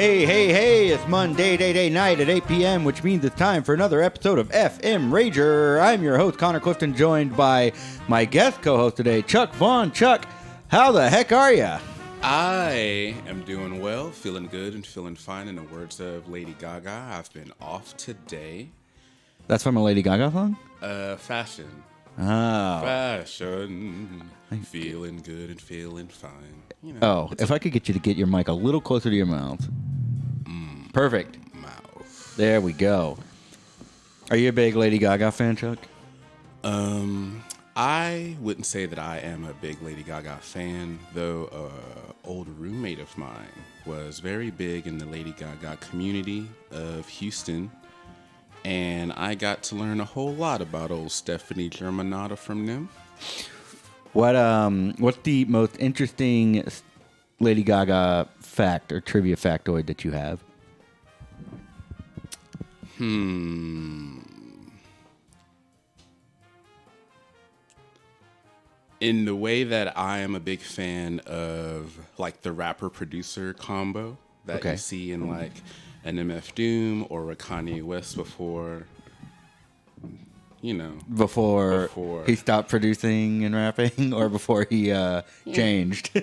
Hey, it's Monday, day, night at 8 p.m., which means it's time for another episode of FM Rager. I'm your host, Connor Clifton, joined by my guest co-host today, Chuck Vaughn. Chuck, how the heck are ya? I am doing well, feeling good and feeling fine. In the words of Lady Gaga, I've been off today. That's from a Lady Gaga song? Fashion. Oh. Fashion. Feeling good and feeling fine. You know, Oh, if I could get you to get your mic a little closer to your mouth. Perfect. Mouth. There we go. Are you a big Lady Gaga fan, Chuck? I wouldn't say that I am a big Lady Gaga fan, though an old roommate of mine was very big in the Lady Gaga community of Houston, and I got to learn a whole lot about old Stephanie Germanotta from them. What's the most interesting Lady Gaga fact or trivia factoid that you have? In the way that I am a big fan of like the rapper producer combo that you see in like an MF Doom or a Kanye West before, you know. Before he stopped producing and rapping, or before he changed?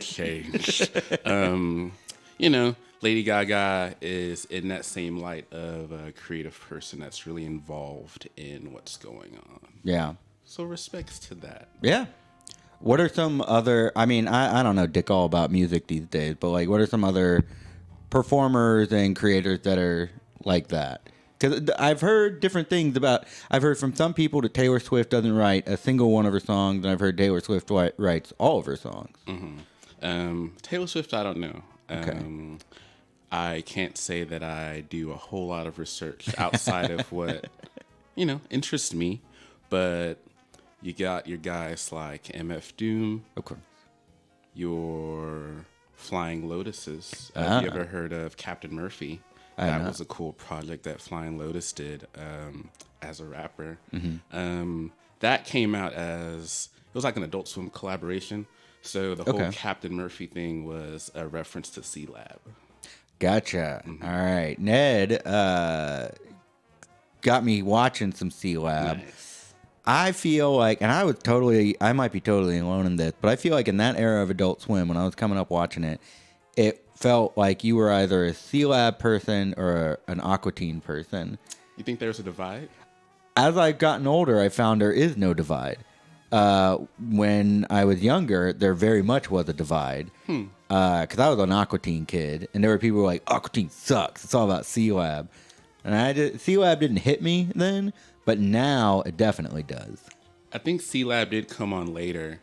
You know, Lady Gaga is in that same light of a creative person that's really involved in what's going on. Yeah. So respects to that. Yeah. What are some other, I mean, I don't know dick all about music these days, but like what are some other performers and creators that are like that? Because I've heard different things about, I've heard from some people that Taylor Swift doesn't write a single one of her songs, and I've heard Taylor Swift writes all of her songs. Taylor Swift, I don't know. Okay. I can't say that I do a whole lot of research outside of what, you know, interests me. But you got your guys like MF Doom. Okay. Your Flying Lotuses. Have you ever heard of Captain Murphy? That was a cool project that Flying Lotus did as a rapper. That came out as, it was like an Adult Swim collaboration. So the whole Captain Murphy thing was a reference to C-Lab. Gotcha. All right. Ned got me watching some C-Lab. Nice. I feel like, and I might be totally alone in this, but I feel like in that era of Adult Swim, when I was coming up watching it, it felt like you were either a C-Lab person or an Aqua Teen person. You think there's a divide? As I've gotten older, I found there is no divide. When I was younger, there very much was a divide. Because I was an Aqua Teen kid, and there were people who were like, Aqua Teen sucks. It's all about C-Lab. And C-Lab didn't hit me then, but now it definitely does. I think C-Lab did come on later.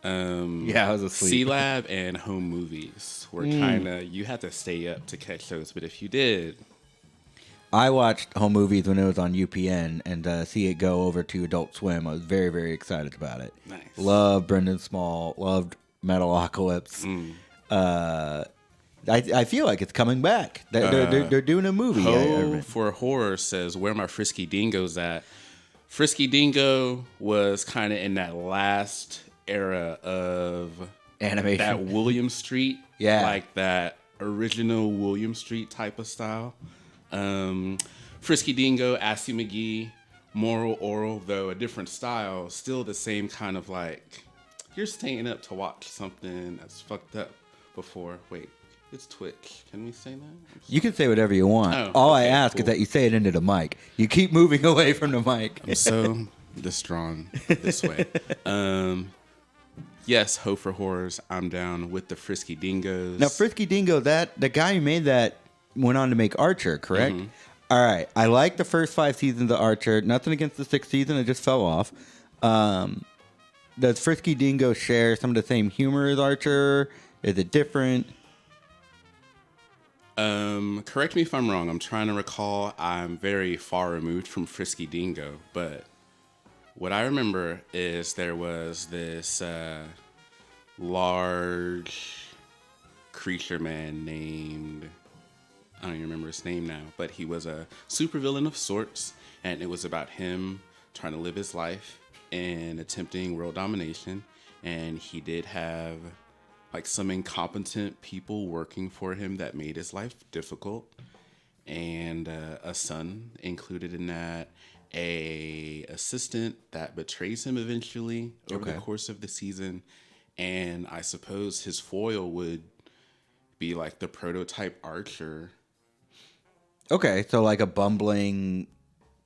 Yeah, I was asleep. C-Lab and home movies were kind of, you had to stay up to catch those, but if you did... I watched home movies when it was on UPN, and see it go over to Adult Swim. I was very, very excited about it. Nice. Loved Brendan Small. Loved Metalocalypse. I feel like it's coming back. They're doing a movie. Ho for Horror says, where my Frisky Dingo's at. Frisky Dingo was kind of in that last era of animation. That William Street. Yeah. Like that original William Street type of style. Frisky Dingo, Assy McGee, Moral Oral, though a different style, still the same kind of like, you're staying up to watch something that's fucked up before. Wait, it's Twitch. Can we say that? You can say whatever you want. All I ask is that you say it into the mic. You keep moving away from the mic. I'm so distraught this way. Yes, Ho for Horrors, I'm down with the Frisky Dingoes. Now, Frisky Dingo, the guy who made that went on to make Archer, correct? All right. I like the first 5 seasons of Archer. Nothing against the 6th season. It just fell off. Does Frisky Dingo share some of the same humor as Archer? Is it different? Correct me if I'm wrong. I'm trying to recall. I'm very far removed from Frisky Dingo, but what I remember is there was this large creature man named... I don't even remember his name now, but he was a supervillain of sorts, and it was about him trying to live his life and attempting world domination. And he did have like some incompetent people working for him that made his life difficult, and a son included in that, a assistant that betrays him eventually over the course of the season, and I suppose his foil would be like the prototype archer. Okay, so like a bumbling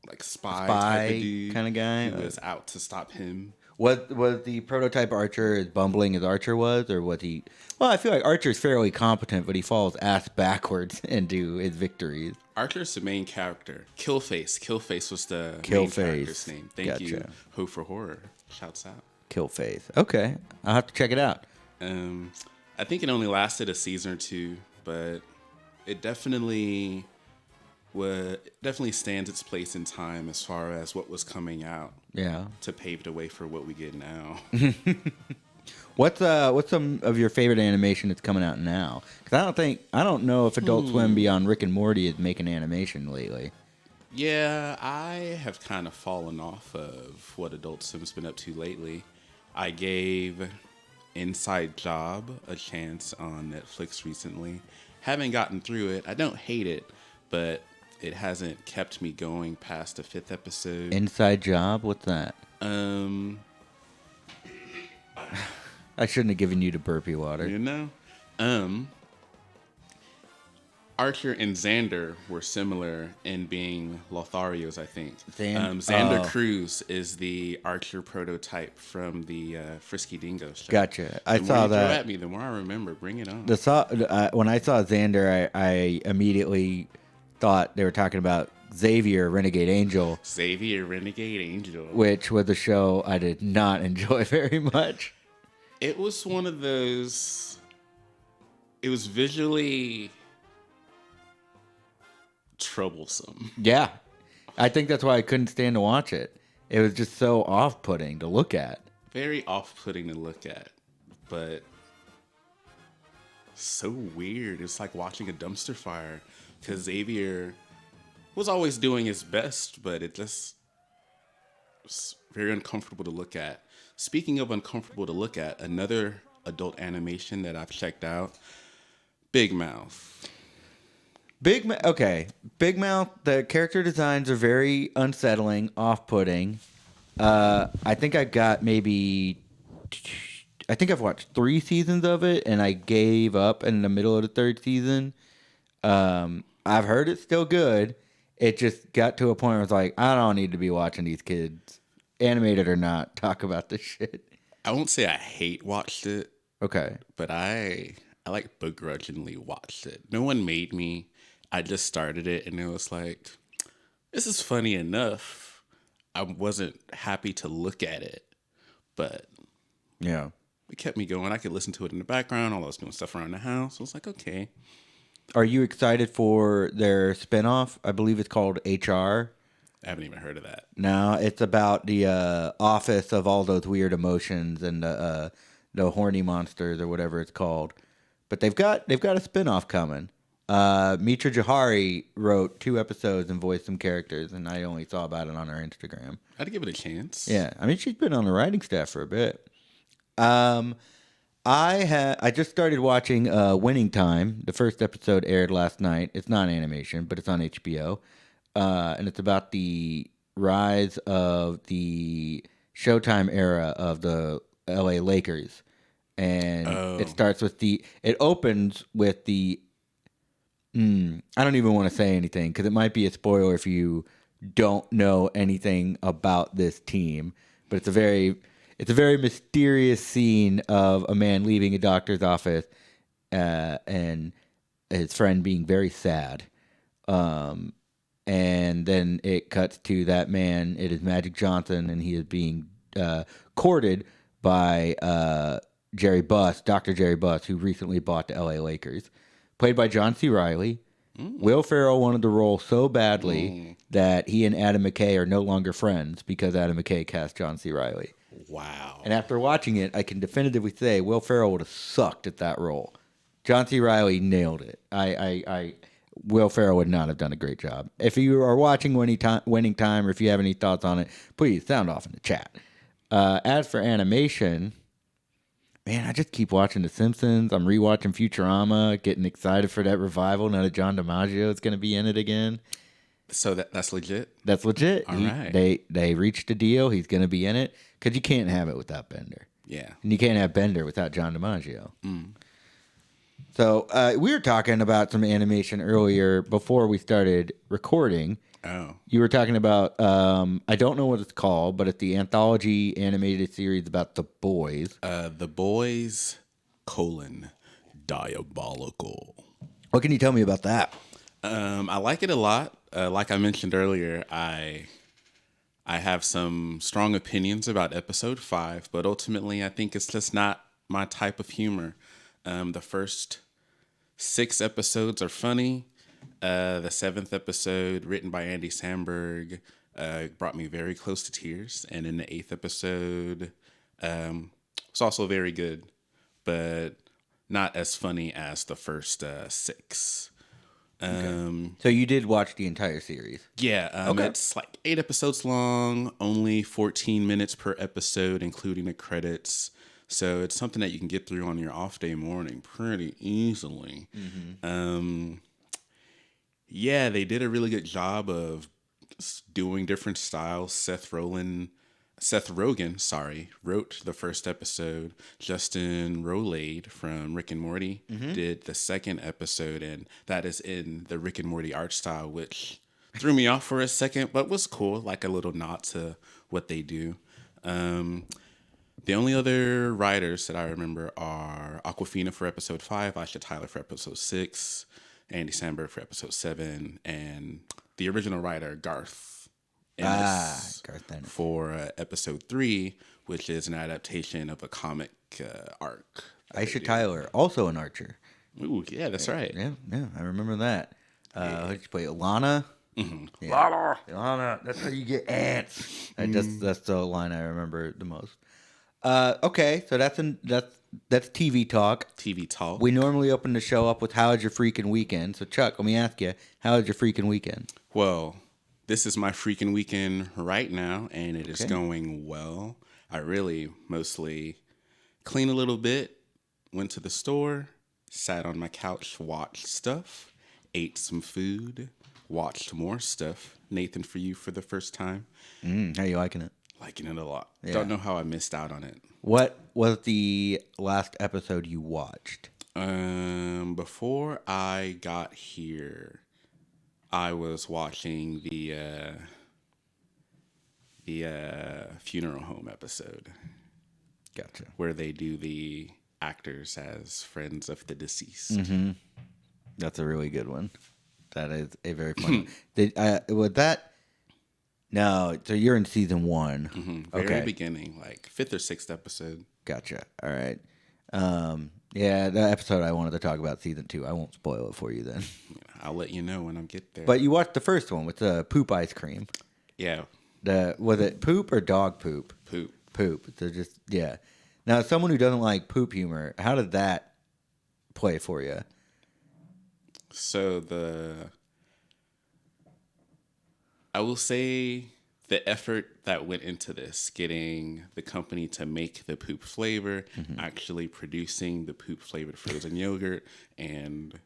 like spy type of dude kind of guy who was out to stop him. What was the prototype Archer as bumbling as Archer was, or was he? Well, I feel like Archer's fairly competent, but he falls ass backwards into his victories. Archer's the main character. Killface. Killface was the main character's name. Thank you, Ho for Horror. Shouts out. Killface. Okay, I'll have to check it out. I think it only lasted a season or two, but it definitely stands its place in time as far as what was coming out. Yeah. To pave the way for what we get now. What's some of your favorite animation that's coming out now? Because I don't know if Adult Swim beyond Rick and Morty is making animation lately. Yeah, I have kind of fallen off of what Adult Swim's been up to lately. I gave Inside Job a chance on Netflix recently. Haven't gotten through it. I don't hate it, but it hasn't kept me going past the 5th episode. Inside Job? What's that? I shouldn't have given you the burpee water. You know? Archer and Xander were similar in being Lotharios, I think. Xander Cruz is the Archer prototype from the Frisky Dingo show. Gotcha. I saw that. Throw at me, the more I remember. Bring it on. When I saw Xander, I immediately thought they were talking about Xavier, Renegade Angel. Xavier, Renegade Angel. Which was a show I did not enjoy very much. It was one of those... It was visually troublesome. Yeah. I think that's why I couldn't stand to watch it. It was just so off-putting to look at. Very off-putting to look at. But so weird. It's like watching a dumpster fire. Because Xavier was always doing his best, but it just was very uncomfortable to look at. Speaking of uncomfortable to look at, another adult animation that I've checked out, Big Mouth. Okay. Big Mouth, the character designs are very unsettling, off-putting. I think I've watched 3 seasons of it, and I gave up in the middle of the 3rd season. I've heard it's still good. It just got to a point where it's like, I don't need to be watching these kids, animated or not, talk about this shit. I won't say I hate watched it. Okay. But I like begrudgingly watched it. No one made me. I just started it and it was like, this is funny enough. I wasn't happy to look at it, but yeah, it kept me going. I could listen to it in the background while I was doing stuff around the house. I was like, okay. Are you excited for their spinoff? I believe it's called HR. I haven't even heard of that. No, it's about the office of all those weird emotions and the horny monsters or whatever it's called. But they've got a spinoff coming. Mitra Johari wrote 2 episodes and voiced some characters, and I only saw about it on her Instagram. I'd give it a chance. Yeah, I mean she's been on the writing staff for a bit. I just started watching Winning Time. The first episode aired last night. It's not animation, but it's on HBO. And it's about the rise of the Showtime era of the LA Lakers. And it starts with it opens with the, I don't even want to say anything because it might be a spoiler if you don't know anything about this team. But it's a very mysterious scene of a man leaving a doctor's office and his friend being very sad. And then it cuts to that man. It is Magic Johnson, and he is being courted by Dr. Jerry Buss, who recently bought the LA Lakers. Played by John C. Reilly. Will Ferrell wanted the role so badly that he and Adam McKay are no longer friends because Adam McKay cast John C. Reilly. Wow. And after watching it, I can definitively say Will Ferrell would have sucked at that role. John C. Reilly nailed it. Will Ferrell would not have done a great job. If you are watching Winning Time, or if you have any thoughts on it, please sound off in the chat. As for animation, man, I just keep watching The Simpsons. I'm rewatching Futurama, getting excited for that revival now that John DiMaggio is going to be in it again. So that's legit? That's legit. All right. They reached a deal. He's going to be in it because you can't have it without Bender. Yeah. And you can't have Bender without John DiMaggio. So we were talking about some animation earlier before we started recording. Oh. You were talking about, I don't know what it's called, but it's the anthology animated series about the boys. The Boys, Diabolical. What can you tell me about that? I like it a lot. Like I mentioned earlier, I have some strong opinions about episode 5, but ultimately I think it's just not my type of humor. The first 6 episodes are funny. The 7th episode, written by Andy Samberg, brought me very close to tears. And in the 8th episode, was also very good, but not as funny as the first 6. Okay. So you did watch the entire series? Yeah. It's like 8 episodes long, only 14 minutes per episode, including the credits. So it's something that you can get through on your off day morning pretty easily. Yeah, they did a really good job of doing different styles. Seth Rogen, wrote the first episode. Justin Rolade from Rick and Morty did the second episode, and that is in the Rick and Morty art style, which threw me off for a second, but was cool, like a little nod to what they do. The only other writers that I remember are Awkwafina for episode 5, Aisha Tyler for episode 6, Andy Samberg for episode 7, and the original writer, Garth Ennis, for episode 3, which is an adaptation of a comic arc. Aisha Tyler, also an archer. Ooh, yeah, that's right. Yeah, I remember that. Who did you play? Lana? Mm-hmm. Yeah. Lana, that's how you get ants. That's the line I remember the most. Okay, so that's TV talk. TV talk. We normally open the show up with "How was your freaking weekend?" So Chuck, let me ask you, how was your freaking weekend? Well, this is my freaking weekend right now, and it is going well. I really mostly cleaned a little bit, went to the store, sat on my couch, watched stuff, ate some food, watched more stuff. Nathan, for you for the first time. How you liking it? Liking it a lot. Yeah. Don't know how I missed out on it. What was the last episode you watched? Before I got here, I was watching the funeral home episode. Gotcha. Where they do the actors as friends of the deceased. Mm-hmm. That's a really good one. That is a very fun one. Was that? No, so you're in season 1. Very beginning, like 5th or 6th episode. Gotcha. All right. Yeah, the episode I wanted to talk about, season 2. I won't spoil it for you then. I'll let you know when I get there. But you watched the first one with the poop ice cream. Yeah. Was it poop or dog poop? Poop. So just, yeah. Now, as someone who doesn't like poop humor, how did that play for you? So I will say the effort that went into this, getting the company to make the poop flavor, actually producing the poop flavored frozen yogurt, and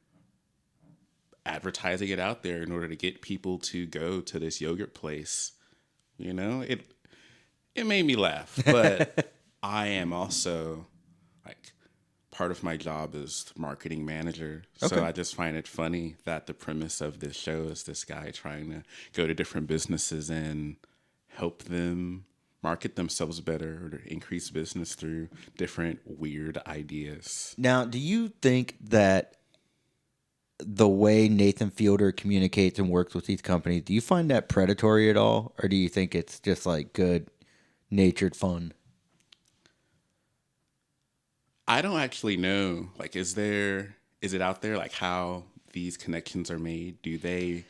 advertising it out there in order to get people to go to this yogurt place. You know, it made me laugh, but I am also like, part of my job is marketing manager. Okay. So I just find it funny that the premise of this show is this guy trying to go to different businesses and help them market themselves better or to increase business through different weird ideas. Now, do you think that the way Nathan Fielder communicates and works with these companies, do you find that predatory at all? Or do you think it's just like good natured fun? I don't actually know. Like, is it out there, like, how these connections are made? Do they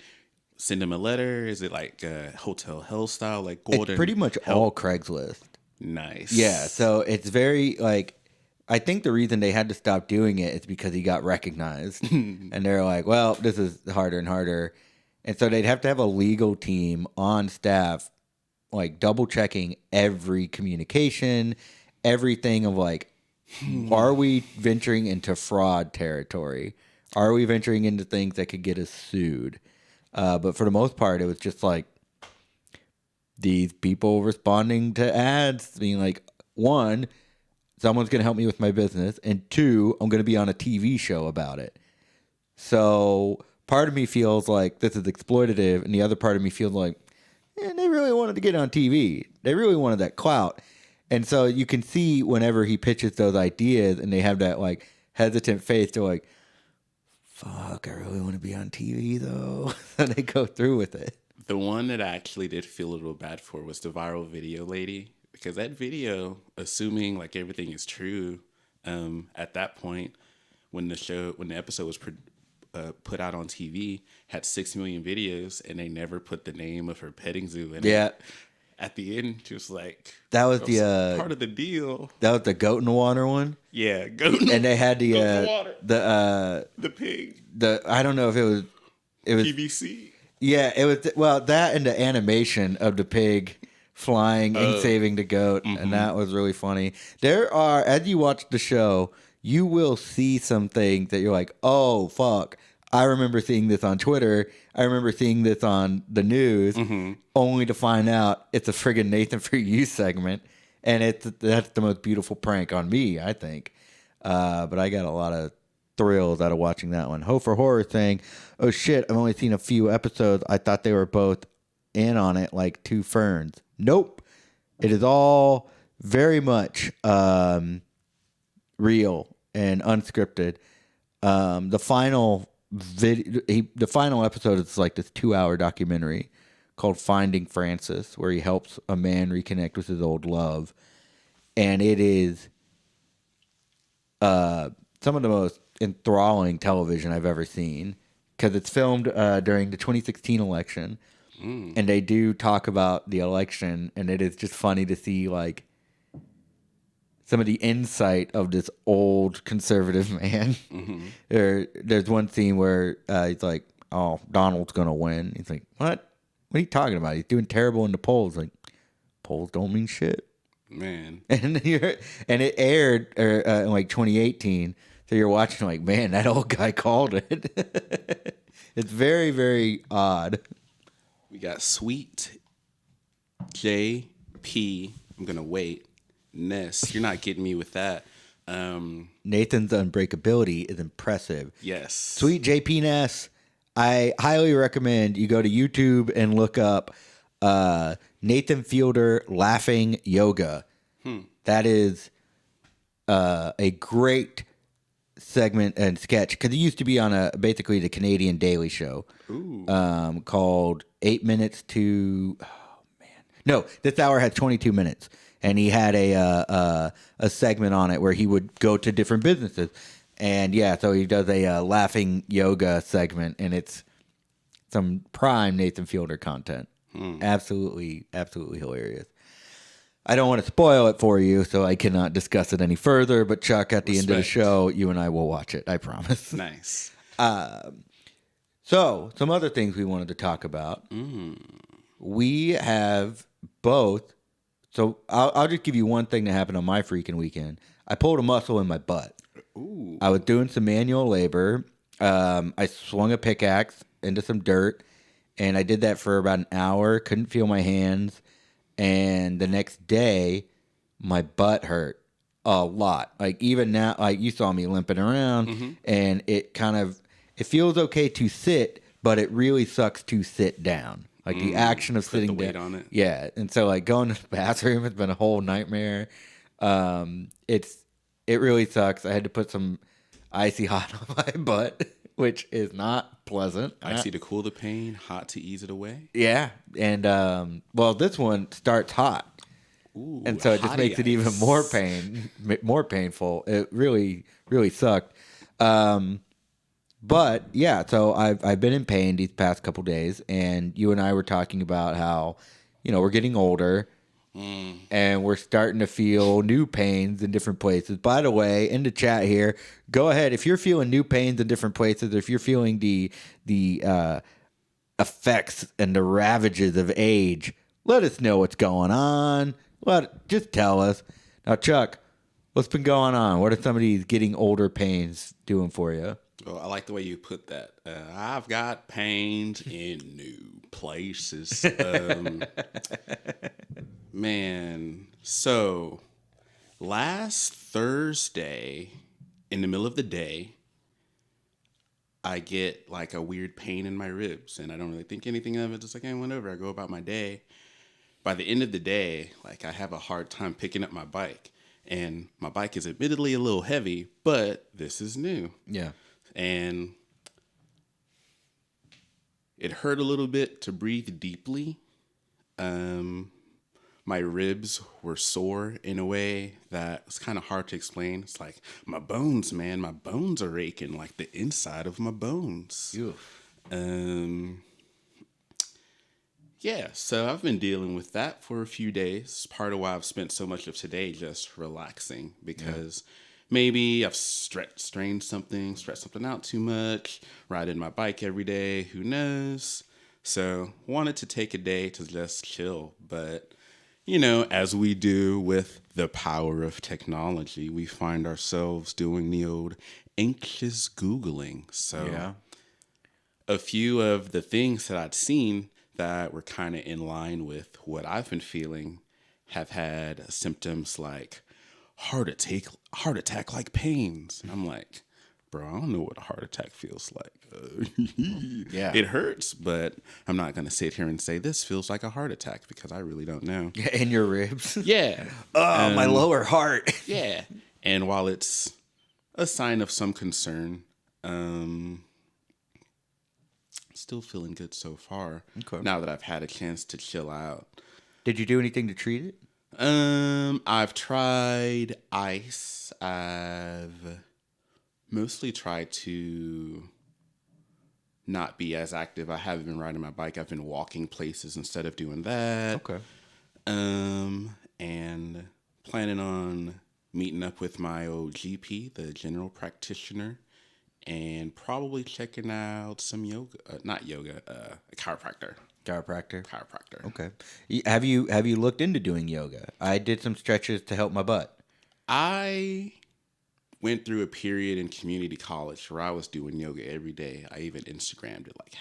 send him a letter? Is it like Hotel Hell style, like Golden? It's pretty much all Craigslist. Nice. Yeah, so it's very, like, I think the reason they had to stop doing it is because he got recognized. And they're like, well, this is harder and harder. And so they'd have to have a legal team on staff, like, double checking every communication, everything of, like, Are we venturing into fraud territory? Are we venturing into things that could get us sued? But for the most part, it was just like these people responding to ads, being like, one, someone's going to help me with my business, and two, I'm going to be on a TV show about it. So part of me feels like this is exploitative, and the other part of me feels like, they really wanted to get on TV. They really wanted that clout. And so you can see whenever he pitches those ideas and they have that like hesitant face, they're like, fuck, I really want to be on TV though. And they go through with it. The one that I actually did feel a little bad for was the viral video lady, because that video, assuming like everything is true, at that point when the episode was put out on TV, had 6 million videos, and they never put the name of her petting zoo in it. At the end, she was like, that was part of the deal. That was the goat in the water one. Yeah, goat in the water. And they had the pig. I don't know if it was PVC. Yeah, it was that and the animation of the pig flying and saving the goat, and that was really funny. There are, as you watch the show, you will see some things that you're like, oh fuck, I remember seeing this on Twitter. I remember seeing this on the news, only to find out it's a friggin' Nathan For You segment, and that's the most beautiful prank on me, I think. But I got a lot of thrills out of watching that one. Ho for Horror saying, oh shit, I've only seen a few episodes. I thought they were both in on it like two ferns. Nope. It is all very much real and unscripted. The final episode is like this 2-hour documentary called Finding Francis, where he helps a man reconnect with his old love. And it is some of the most enthralling television I've ever seen, because it's filmed during the 2016 election, and they do talk about the election, and it is just funny to see like some of the insight of this old conservative man. There's one scene where he's like, oh, Donald's gonna win. He's like, what are you talking about? He's doing terrible in the polls. Like, polls don't mean shit, man. And it aired in like 2018. So you're watching like, man, that old guy called it. It's very, very odd. We got Sweet JP. I'm going to wait. Ness. You're not getting me with that. Nathan's unbreakability is impressive. Yes. Sweet JP Ness. I highly recommend you go to YouTube and look up Nathan Fielder Laughing Yoga. That is a great segment and sketch, because he used to be on basically the Canadian Daily Show called 8 Minutes to this hour had 22 minutes, and he had a segment on it where he would go to different businesses, and so he does a laughing yoga segment, and it's some prime Nathan Fielder content. Absolutely hilarious. I don't want to spoil it for you, so I cannot discuss it any further. But Chuck, at the end of the show, you and I will watch it. I promise. Nice. So, some other things we wanted to talk about. We have both. So, I'll just give you one thing that happened on my freaking weekend. I pulled a muscle in my butt. Ooh. I was doing some manual labor. I swung a pickaxe into some dirt, and I did that for about an hour. Couldn't feel my hands. And the next day, my butt hurt a lot. Like, even now, like, you saw me limping around, and it feels okay to sit, but it really sucks to sit down. Like, the action of sitting the weight down. on it. Yeah. And so, like, going to the bathroom has been a whole nightmare. It really sucks. I had to put some icy hot on my butt, which is not pleasant. Icy to cool the pain, hot to ease it away. Yeah. And, this one starts hot. Ooh, and so it just makes it even more painful. It really, really sucked. But yeah, so I've been in pain these past couple days, and you and I were talking about how, we're getting older, and we're starting to feel new pains in different places. By the way, in the chat here, go ahead if you're feeling new pains in different places, or if you're feeling the effects and the ravages of age. Let us know what's going on. Just tell us. Now, Chuck, What's been going on? What are some of these getting older pains doing for you? Well, I like the way you put that. I've got pains in new places. Man, so last Thursday, in the middle of the day, I get like a weird pain in my ribs, and I don't really think anything of it. Just like, I went over, I go about my day. By the end of the day, like, I have a hard time picking up my bike, and my bike is admittedly a little heavy, but this is new. Yeah. And it hurt a little bit to breathe deeply. My ribs were sore in a way that was kind of hard to explain. It's like, my bones, man, my bones are aching, like the inside of my bones. Ew. Yeah, so I've been dealing with that for a few days. Part of why I've spent so much of today just relaxing, because maybe I've stretched something out too much, riding my bike every day, who knows? So wanted to take a day to just chill, but you know, as we do with the power of technology, we find ourselves doing the old anxious Googling. So a few of the things that I'd seen that were kind of in line with what I've been feeling have had symptoms like heart attack like pains. And I'm like, bro, I don't know what a heart attack feels like. Yeah. It hurts, but I'm not going to sit here and say this feels like a heart attack because I really don't know. Yeah, in your ribs. Yeah. Oh, my lower heart. Yeah. And while it's a sign of some concern, still feeling good so far. Okay. Now that I've had a chance to chill out. Did you do anything to treat it? I've tried ice. I've mostly tried to not be as active. I haven't been riding my bike. I've been walking places instead of doing that. Okay. And planning on meeting up with my old GP, the general practitioner, and probably checking out some yoga. Not yoga, a chiropractor. Chiropractor. Okay. Have you looked into doing yoga? I did some stretches to help my butt. I went through a period in community college where I was doing yoga every day. I even Instagrammed it, like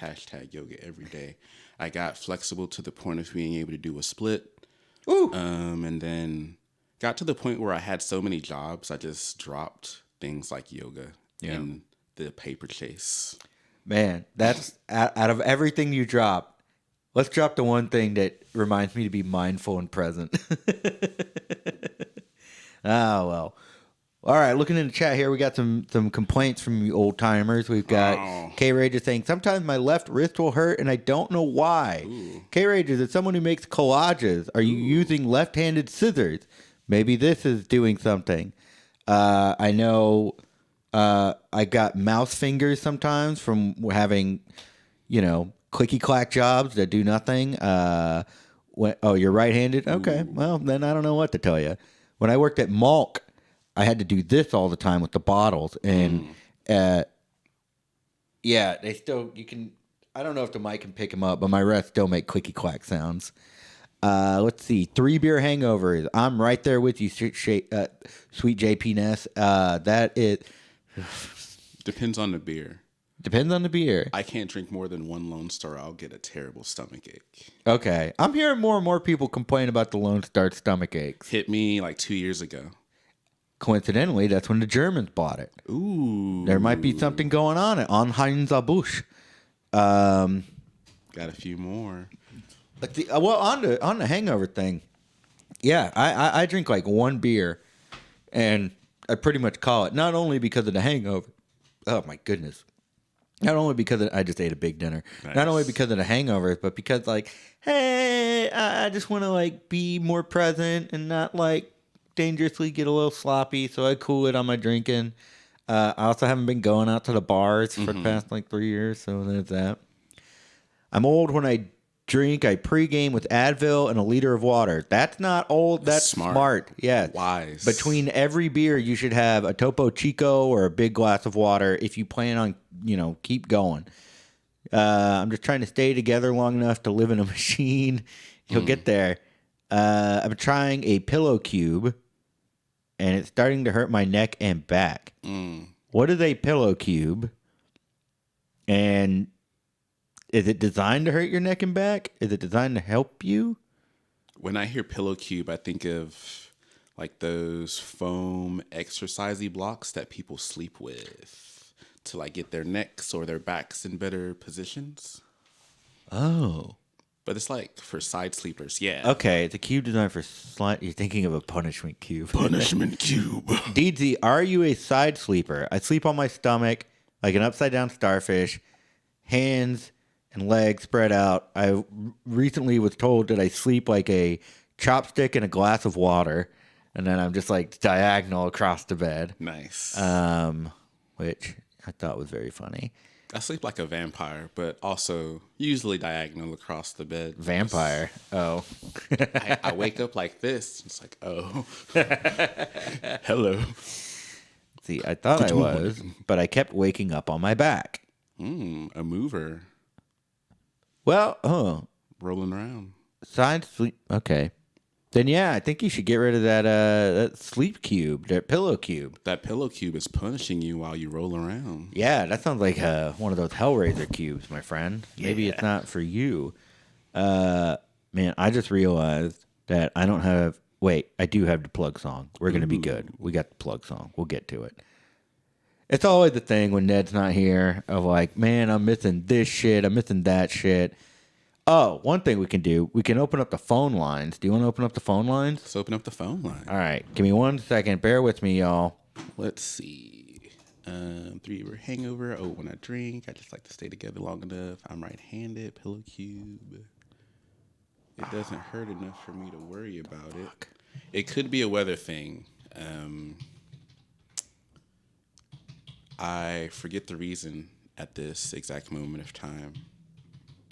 #yoga every day. I got flexible to the point of being able to do a split. Ooh. And then got to the point where I had so many jobs, I just dropped things like yoga in the paper chase. Man, that's out of everything you drop, let's drop the one thing that reminds me to be mindful and present. Oh, well. All right, looking in the chat here, we got some complaints from you old timers. We've got K Rager saying, sometimes my left wrist will hurt and I don't know why. Ooh. K Rager, is someone who makes collages? Are you using left-handed scissors? Maybe this is doing something. I know I got mouse fingers sometimes from having, clicky clack jobs that do nothing. You're right-handed? Okay, well, then I don't know what to tell you. When I worked at Malk, I had to do this all the time with the bottles, and they still, you can, I don't know if the mic can pick them up, but my rests still make clicky clack sounds. Let's see, 3 beer hangovers. I'm right there with you, sweet JP Ness. That is Depends on the beer. Depends on the beer. I can't drink more than one Lone Star. I'll get a terrible stomach ache. Okay, I'm hearing more and more people complain about the Lone Star stomach aches. Hit me like 2 years ago. Coincidentally, that's when the Germans bought it. Ooh. There might be something going on at Anheuser-Busch. Got a few more. But on the hangover thing, yeah, I drink like one beer, and I pretty much call it, not only because of the hangover. Oh my goodness. Not only because I just ate a big dinner. Nice. Not only because of the hangovers, but because hey, I just want to be more present and not dangerously get a little sloppy, so I cool it on my drinking. I also haven't been going out to the bars for the past 3 years, so there's that. I'm old when I drink. I pregame with Advil and a liter of water. That's not old. That's smart. Yeah. Wise. Between every beer, you should have a Topo Chico or a big glass of water if you plan on, keep going. I'm just trying to stay together long enough to live in a machine. You'll get there. I'm trying a pillow cube. and it's starting to hurt my neck and back. What is a pillow cube? And is it designed to hurt your neck and back? Is it designed to help you? When I hear pillow cube, I think of like those foam exercisey blocks that people sleep with to like get their necks or their backs in better positions. Oh. But it's like for side sleepers, yeah. Okay, it's a cube designed for You're thinking of a punishment cube. Punishment cube. DZ, are you a side sleeper? I sleep on my stomach like an upside down starfish, hands and legs spread out. I recently was told that I sleep like a chopstick in a glass of water, and then I'm just like diagonal across the bed. Nice. Which I thought was very funny. I sleep like a vampire, but also usually diagonal across the bed. Vampire. Oh. I wake up like this. It's like, oh. Hello. See, I thought I was, but I kept waking up on my back. A mover. Well, Rolling around. Side sleep. Okay. Then, yeah, I think you should get rid of that sleep cube, that pillow cube. That pillow cube is punishing you while you roll around. Yeah, that sounds like one of those Hellraiser cubes, my friend. Maybe it's not for you. Man, I just realized that I don't have... Wait, I do have the plug song. We're going to be good. We got the plug song. We'll get to it. It's always the thing when Ned's not here of like, man, I'm missing this shit. I'm missing that shit. Oh, one thing we can do, we can open up the phone lines. Do you want to open up the phone lines? Let's open up the phone line. All right. Give me 1 second. Bear with me, y'all. Let's see. 3 were hangover. Oh, when I drink, I just like to stay together long enough. I'm right-handed. Pillow cube. It doesn't hurt enough for me to worry about it. It could be a weather thing. I forget the reason at this exact moment of time,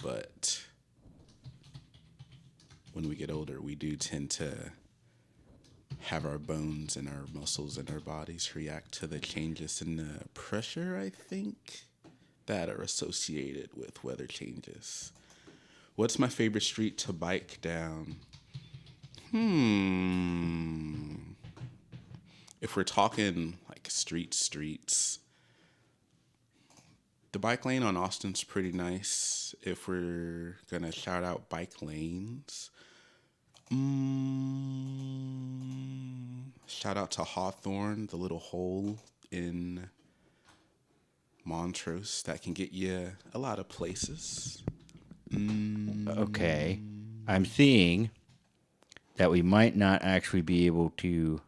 but when we get older, we do tend to have our bones and our muscles and our bodies react to the changes in the pressure, I think, that are associated with weather changes. What's my favorite street to bike down? If we're talking like streets, the bike lane on Austin's pretty nice. If we're gonna shout out bike lanes, shout out to Hawthorne, the little hole in Montrose that can get you a lot of places. Okay. I'm seeing that we might not actually be able to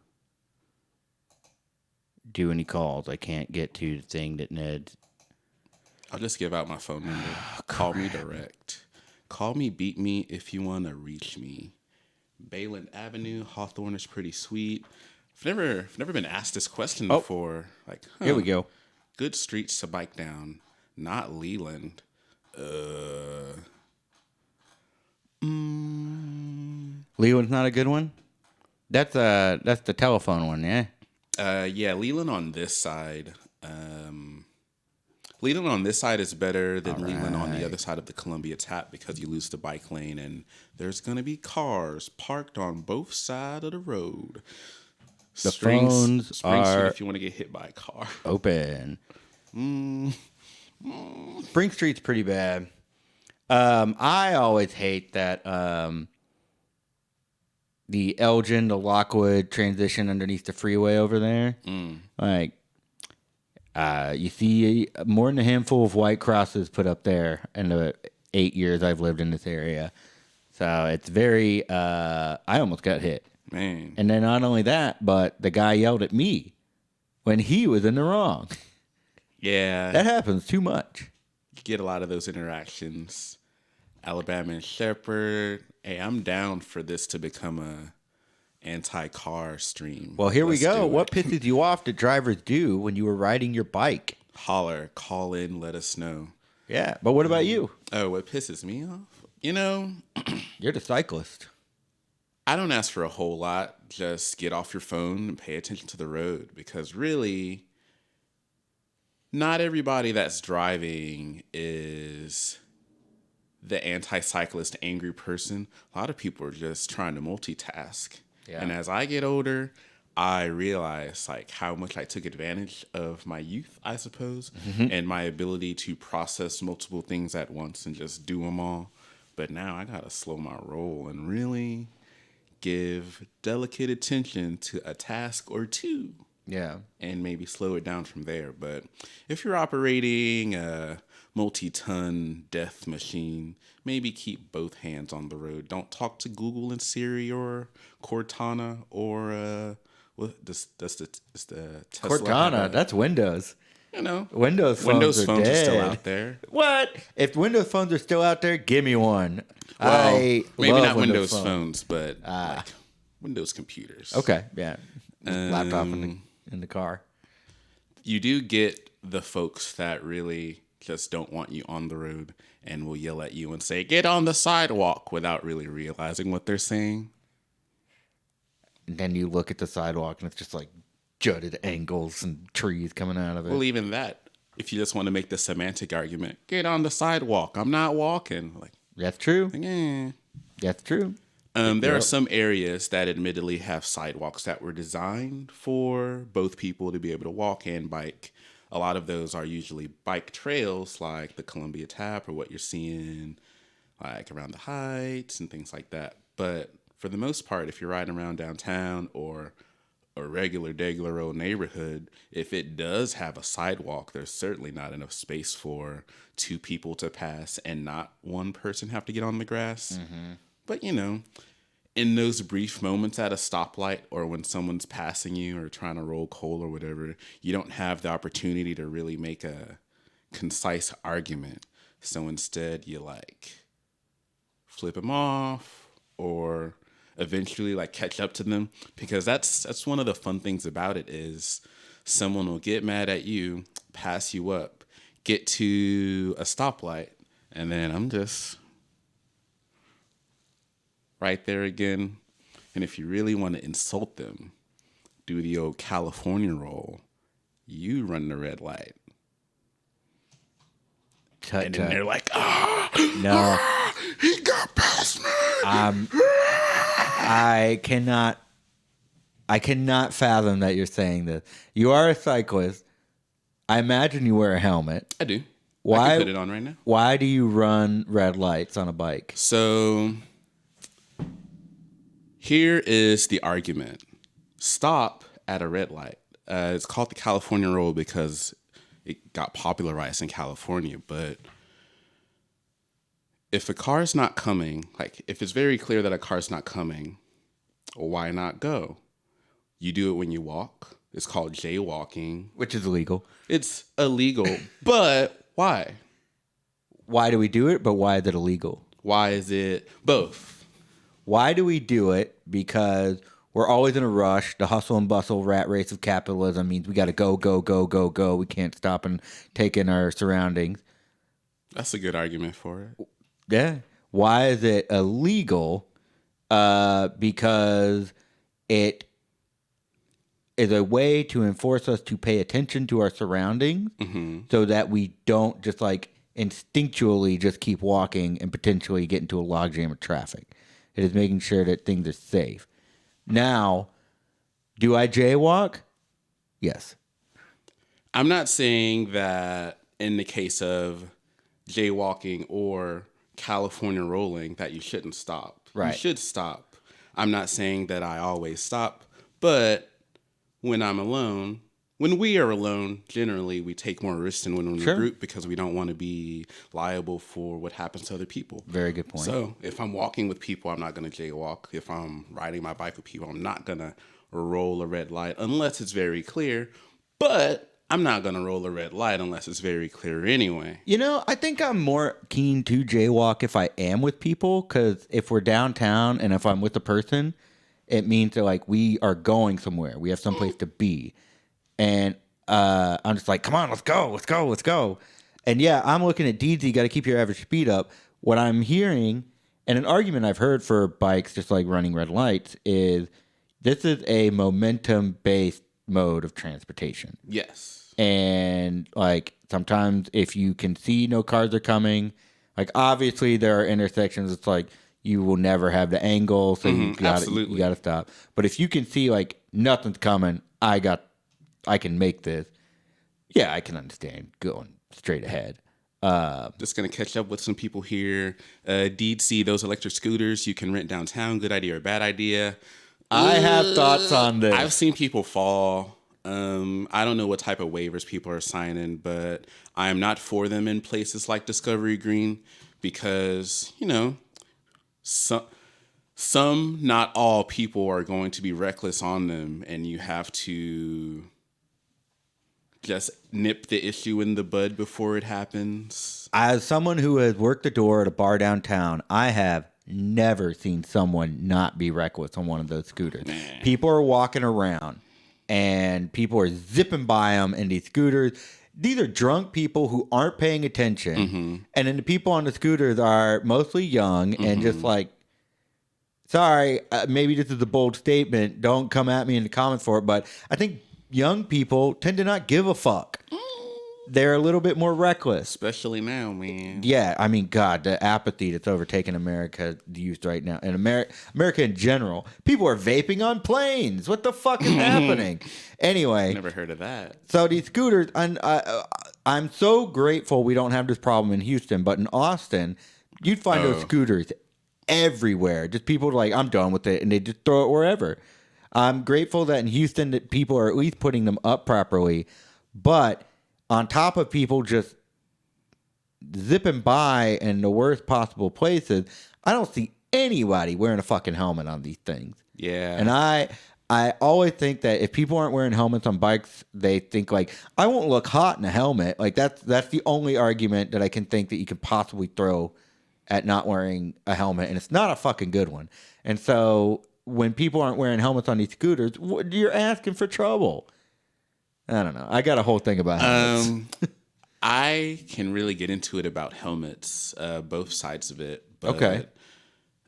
do any calls. I can't get to the thing that Ned... I'll just give out my phone number. Call me direct. Call me, beat me if you want to reach me. Bayland Avenue, Hawthorne is pretty sweet. I've never been asked this question before. Like, here we go. Good streets to bike down, not Leland. Leland's not a good one? That's the telephone one, yeah? Yeah, Leland on this side. Leland on this side is better than Leland on the other side of the Columbia Tap because you lose the bike lane and there's going to be cars parked on both sides of the road. The phones Spring Street are if you want to get hit by a car. Open. Spring Street's pretty bad. I always hate that the Elgin to Lockwood transition underneath the freeway over there. Like, you see more than a handful of white crosses put up there in the 8 years I've lived in this area. So it's very, I almost got hit. Man. And then not only that, but the guy yelled at me when he was in the wrong. Yeah. That happens too much. You get a lot of those interactions. Alabama and Shepherd. Hey, I'm down for this to become a anti-car stream. Well, here we go. What pisses you off that drivers do when you were riding your bike? Holler, call in, let us know. Yeah, but what about you? Oh, what pisses me off? You know, you're the cyclist. I don't ask for a whole lot. Just get off your phone and pay attention to the road because really, not everybody that's driving is the anti-cyclist angry person. A lot of people are just trying to multitask. Yeah. And as I get older, I realized like how much I took advantage of my youth, I suppose, and my ability to process multiple things at once and just do them all. But now I gotta slow my roll and really give delicate attention to a task or two. Yeah. And maybe slow it down from there. But if you're operating a multi-ton death machine, maybe keep both hands on the road. Don't talk to Google and Siri or Cortana or does the Tesla Cortana, that's Windows. You know, Windows phones are still out there. What? If Windows phones are still out there, give me one. Well, I maybe love not Windows phones, but like Windows computers. Okay, yeah. Laptop in the car. You do get the folks that really just don't want you on the road and will yell at you and say, "Get on the sidewalk," without really realizing what they're saying. And then you look at the sidewalk and it's just like jutted angles and trees coming out of it. Well, even that, if you just want to make the semantic argument, "Get on the sidewalk, I'm not walking." Like, that's true. eh. That's true. There are some areas that admittedly have sidewalks that were designed for both people to be able to walk and bike. A lot of those are usually bike trails like the Columbia Tap or what you're seeing like around the Heights and things like that. But for the most part, if you're riding around downtown or a regular old neighborhood, if it does have a sidewalk, there's certainly not enough space for two people to pass and not one person have to get on the grass. But, you know, in those brief moments at a stoplight or when someone's passing you or trying to roll coal or whatever, you don't have the opportunity to really make a concise argument. So instead, you like flip them off or eventually like catch up to them, because that's one of the fun things about it is someone will get mad at you, pass you up, get to a stoplight, and then I'm just right there again. And if you really want to insult them, do the old California roll. You run the red light. And then they're like, no, he got past me. I cannot fathom that you're saying this. You are a cyclist. I imagine you wear a helmet. I do. Why, I can put it on right now. Why do you run red lights on a bike? So here is the argument. Stop at a red light. It's called the California roll because it got popularized in California. But if a car's not coming, like if it's very clear that a car's not coming, why not go? You do it when you walk. It's called jaywalking. Which is illegal. It's illegal, but why? Why do we do it, but why is it illegal? Why is it both? Why do we do it? Because we're always in a rush. The hustle and bustle rat race of capitalism means we got to go, go, go, go, go. We can't stop and take in our surroundings. That's a good argument for it. Yeah. Why is it illegal? Because it is a way to enforce us to pay attention to our surroundings so that we don't just like instinctually just keep walking and potentially get into a logjam of traffic. It is making sure that things are safe. Now, do I jaywalk? Yes. I'm not saying that in the case of jaywalking or California rolling that you shouldn't stop. Right. You should stop. I'm not saying that I always stop, but when I'm alone, when we are alone, generally we take more risks than when we're in a group because we don't want to be liable for what happens to other people. Very good point. So if I'm walking with people, I'm not going to jaywalk. If I'm riding my bike with people, I'm not going to roll a red light unless it's very clear. But I'm not going to roll a red light unless it's very clear anyway. You know, I think I'm more keen to jaywalk if I am with people, because if we're downtown and if I'm with a person, it means that like we are going somewhere. We have someplace to be. And I'm just like, come on, let's go, let's go, let's go. And yeah, I'm looking at DZ, got to keep your average speed up. What I'm hearing, and an argument I've heard for bikes just like running red lights, is this is a momentum-based mode of transportation. Yes. And like sometimes if you can see no cars are coming, like obviously there are intersections, it's like you will never have the angle, so you gotta stop. But if you can see like nothing's coming, I can make this. Yeah, I can understand going straight ahead. Just gonna catch up with some people here. Did see those electric scooters you can rent downtown? Good idea or bad idea? I have thoughts on this. I've seen people fall. I don't know what type of waivers people are signing, but I am not for them in places like Discovery Green because, some, not all people are going to be reckless on them, and you have to just nip the issue in the bud before it happens. As someone who has worked the door at a bar downtown, I have never seen someone not be reckless on one of those scooters. People are walking around and people are zipping by them in these scooters. These are drunk people who aren't paying attention. And then the people on the scooters are mostly young and just like, sorry, maybe this is a bold statement. Don't come at me in the comments for it. But I think young people tend to not give a fuck. They're a little bit more reckless. Especially now, man. Yeah, I mean, God, the apathy that's overtaken America, the youth right now, and America in general. People are vaping on planes. What the fuck is happening? Anyway. Never heard of that. So these scooters, I'm so grateful we don't have this problem in Houston, but in Austin, you'd find those scooters everywhere. Just people like, I'm done with it, and they just throw it wherever. I'm grateful that in Houston that people are at least putting them up properly, but on top of people just zipping by in the worst possible places, I don't see anybody wearing a fucking helmet on these things. Yeah. And I always think that if people aren't wearing helmets on bikes, they think like, I won't look hot in a helmet. Like that's the only argument that I can think that you could possibly throw at not wearing a helmet. And it's not a fucking good one. And so when people aren't wearing helmets on these scooters, you're asking for trouble. I don't know. I got a whole thing about helmets. I can really get into it about helmets, both sides of it. But, okay.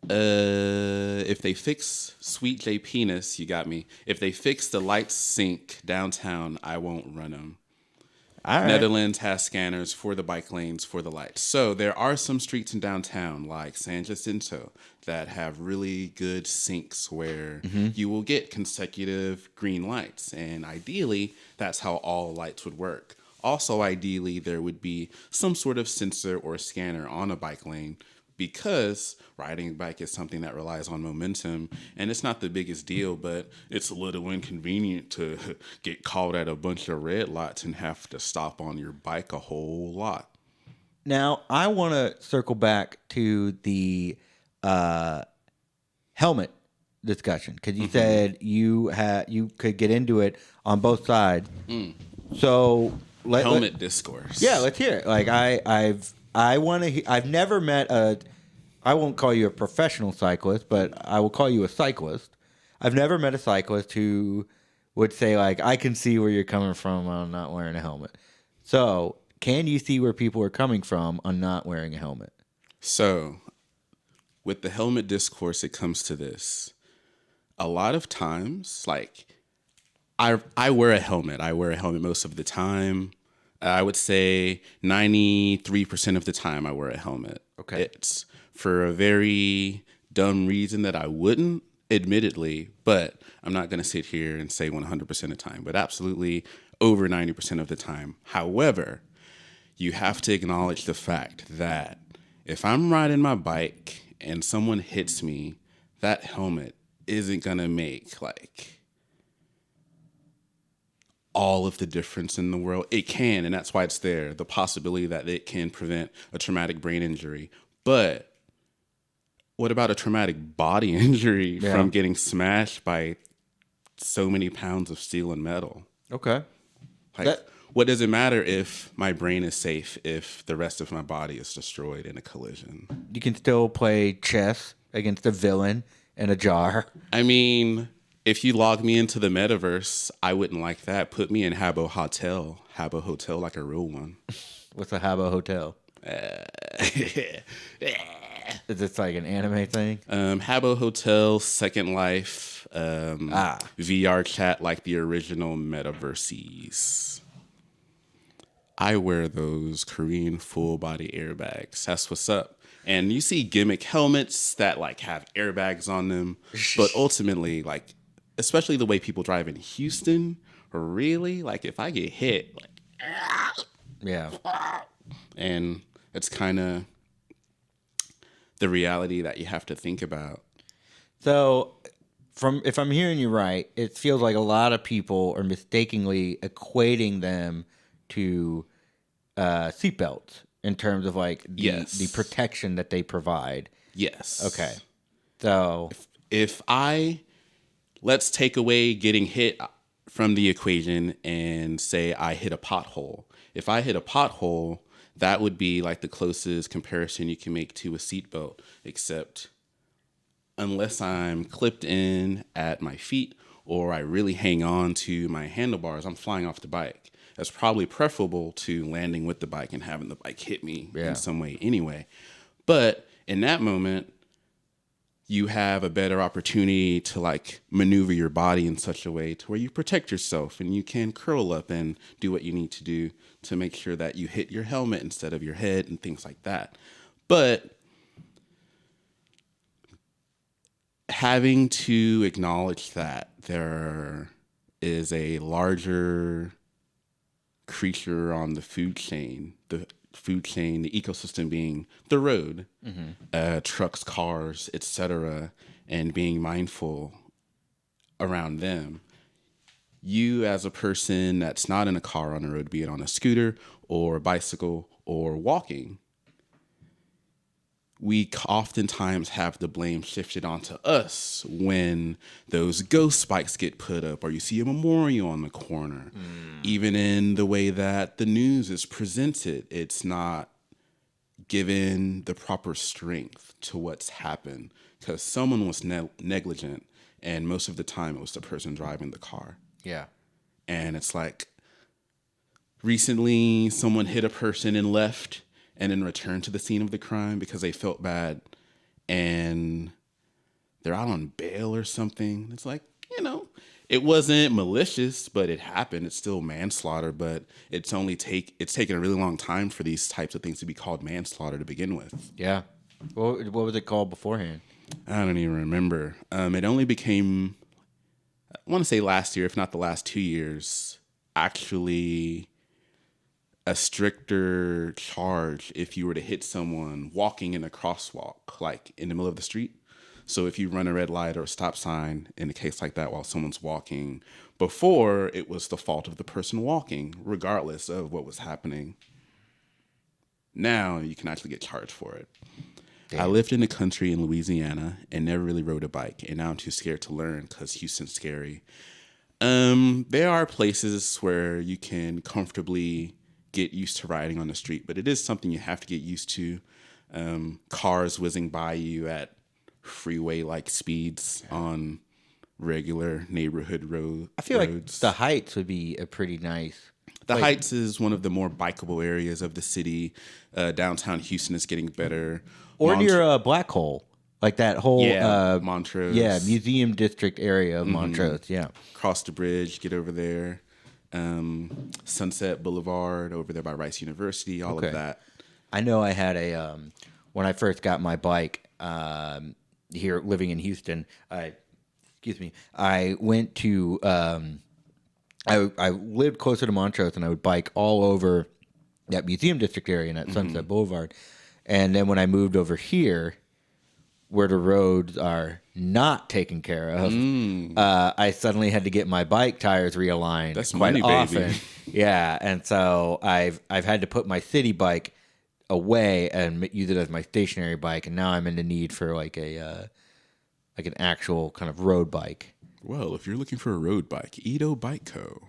If they fix Sweet J Penis, you got me. If they fix the lights sink downtown, I won't run them. All right. Netherlands has scanners for the bike lanes for the lights. So there are some streets in downtown like San Jacinto that have really good sinks where you will get consecutive green lights. And ideally, that's how all lights would work. Also, ideally, there would be some sort of sensor or scanner on a bike lane because riding a bike is something that relies on momentum, and it's not the biggest deal, but it's a little inconvenient to get caught at a bunch of red lights and have to stop on your bike a whole lot. Now, I want to circle back to the helmet discussion because you said you could get into it on both sides. So helmet discourse. Yeah, let's hear it. Like I've never met I won't call you a professional cyclist, but I will call you a cyclist. I've never met a cyclist who would say like, I can see where you're coming from on not wearing a helmet. So can you see where people are coming from on not wearing a helmet? So with the helmet discourse, it comes to this. A lot of times, like I wear a helmet. I wear a helmet most of the time. I would say 93% of the time I wear a helmet. Okay. It's for a very dumb reason that I wouldn't, admittedly, but I'm not going to sit here and say 100% of the time, but absolutely over 90% of the time. However, you have to acknowledge the fact that if I'm riding my bike and someone hits me, that helmet isn't going to make like all of the difference in the world. It can, and that's why it's there. The possibility that it can prevent a traumatic brain injury. But what about a traumatic body injury from getting smashed by so many pounds of steel and metal? Okay. Like, what does it matter if my brain is safe if the rest of my body is destroyed in a collision? You can still play chess against a villain in a jar. I mean, if you log me into the metaverse, I wouldn't like that. Put me in Habbo Hotel. Habbo Hotel like a real one. What's a Habbo Hotel? Is this like an anime thing? Habbo Hotel, Second Life, VR chat like the original metaverses. I wear those Korean full body airbags. That's what's up. And you see gimmick helmets that like have airbags on them, but ultimately, like, especially the way people drive in Houston, really, like, if I get hit, like, Yeah. and it's kind of the reality that you have to think about. So, if I'm hearing you right, it feels like a lot of people are mistakenly equating them to seatbelts in terms of like the protection that they provide. Yes. Okay. So if let's take away getting hit from the equation and say I hit a pothole. If I hit a pothole, that would be like the closest comparison you can make to a seatbelt, except unless I'm clipped in at my feet or I really hang on to my handlebars, I'm flying off the bike. That's probably preferable to landing with the bike and having the bike hit me in some way anyway. But in that moment, you have a better opportunity to like maneuver your body in such a way to where you protect yourself and you can curl up and do what you need to do to make sure that you hit your helmet instead of your head and things like that. But having to acknowledge that there is a larger creature on the food chain, the ecosystem being the road, trucks, cars, etc., and being mindful around them. You as a person that's not in a car on the road, be it on a scooter or a bicycle or walking, we oftentimes have the blame shifted onto us when those ghost spikes get put up or you see a memorial on the corner. Even in the way that the news is presented, it's not given the proper strength to what's happened because someone was negligent, and most of the time it was the person driving the car. Yeah. And it's like recently someone hit a person and left and then returned to the scene of the crime because they felt bad and they're out on bail or something. It's like, it wasn't malicious, but it happened. It's still manslaughter, but it's taken a really long time for these types of things to be called manslaughter to begin with. Yeah. What was it called beforehand? I don't even remember. It only became, I want to say last year, if not the last 2 years, actually a stricter charge if you were to hit someone walking in a crosswalk, like in the middle of the street. So if you run a red light or a stop sign in a case like that while someone's walking, before it was the fault of the person walking, regardless of what was happening. Now you can actually get charged for it. Damn. I lived in the country in Louisiana and never really rode a bike, and now I'm too scared to learn because Houston's scary. There are places where you can comfortably get used to riding on the street, but it is something you have to get used to. Cars whizzing by you at freeway-like speeds on regular neighborhood roads. I feel like the Heights would be a pretty nice. The Heights is one of the more bikeable areas of the city. Downtown Houston is getting better. Or near Black Hole, like that whole Montrose. Yeah, museum district area of Montrose. Yeah, cross the bridge, get over there. Sunset Boulevard over there by Rice University. All of that. I know I had when I first got my bike here living in Houston. I went to I lived closer to Montrose, and I would bike all over that museum district area and that Sunset Boulevard. And then when I moved over here, where the roads are not taken care of, I suddenly had to get my bike tires realigned. That's quite money, often. Baby. Yeah, and so I've had to put my city bike away and use it as my stationary bike, and now I'm in the need for like an actual kind of road bike. Well, if you're looking for a road bike, Edo Bike Co.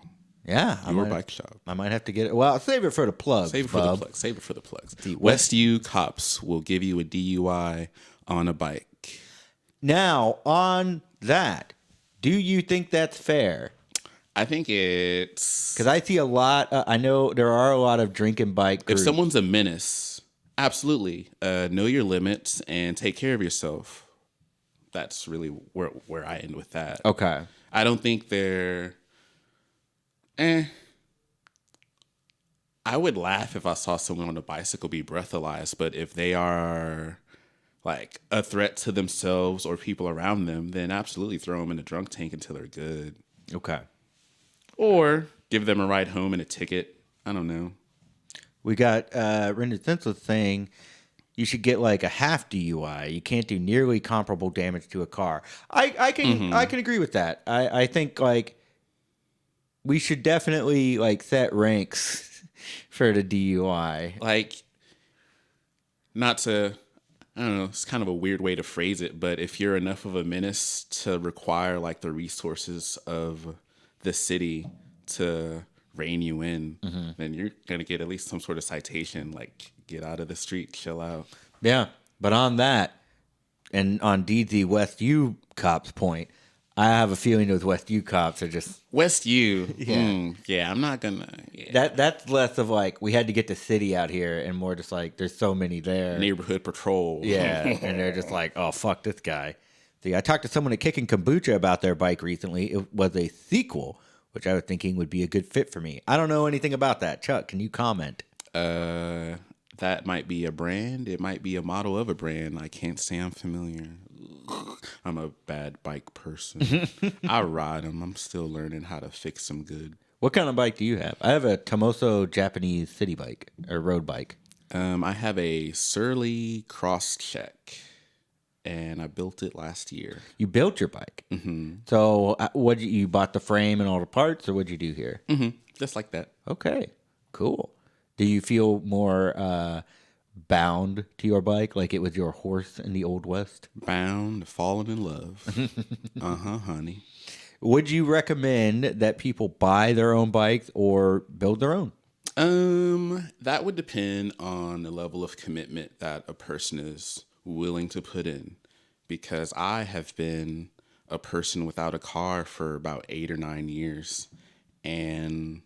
Yeah, your bike shop. I might have to get it. Well, I'll save it for the plugs. Save it for the plugs. Westview cops will give you a DUI on a bike. Now, on that, do you think that's fair? I think it's... Because I see a lot... I know there are a lot of drinking bike groups. If someone's a menace, absolutely. Know your limits and take care of yourself. That's really where I end with that. Okay. I don't think they're... I would laugh if I saw someone on a bicycle be breathalyzed, but if they are like a threat to themselves or people around them, then absolutely throw them in a drunk tank until they're good. Okay. Or give them a ride home and a ticket. I don't know. We got Rendered Senseless saying you should get like a half DUI. You can't do nearly comparable damage to a car. I can agree with that. I think like we should definitely like set ranks for the DUI. Like, not to, I don't know, it's kind of a weird way to phrase it, but if you're enough of a menace to require like the resources of the city to rein you in, then you're going to get at least some sort of citation, like get out of the street, chill out. Yeah. But on that, and on DZ West U cops point, I have a feeling those West U cops are just West U. Yeah, I'm not gonna. Yeah. That's less of like we had to get the city out here, and more just like there's so many there. Neighborhood patrol. Yeah, and they're just like, oh fuck this guy. See, I talked to someone at Kicking Kombucha about their bike recently. It was a sequel, which I was thinking would be a good fit for me. I don't know anything about that. Chuck, can you comment? That might be a brand. It might be a model of a brand. I can't say I'm familiar. I'm a bad bike person. I ride them. I'm still learning how to fix them good. What kind of bike do you have? I have a Tomoso Japanese city bike or road bike. I have a Surly Crosscheck, and I built it last year. You built your bike? Mm-hmm. So you bought the frame and all the parts, or what'd you do here? Mm-hmm. Just like that. Okay, cool. Do you feel more bound to your bike, like it was your horse in the Old West? Bound, fallen in love. Honey. Would you recommend that people buy their own bikes or build their own? That would depend on the level of commitment that a person is willing to put in. Because I have been a person without a car for about 8 or 9 years. And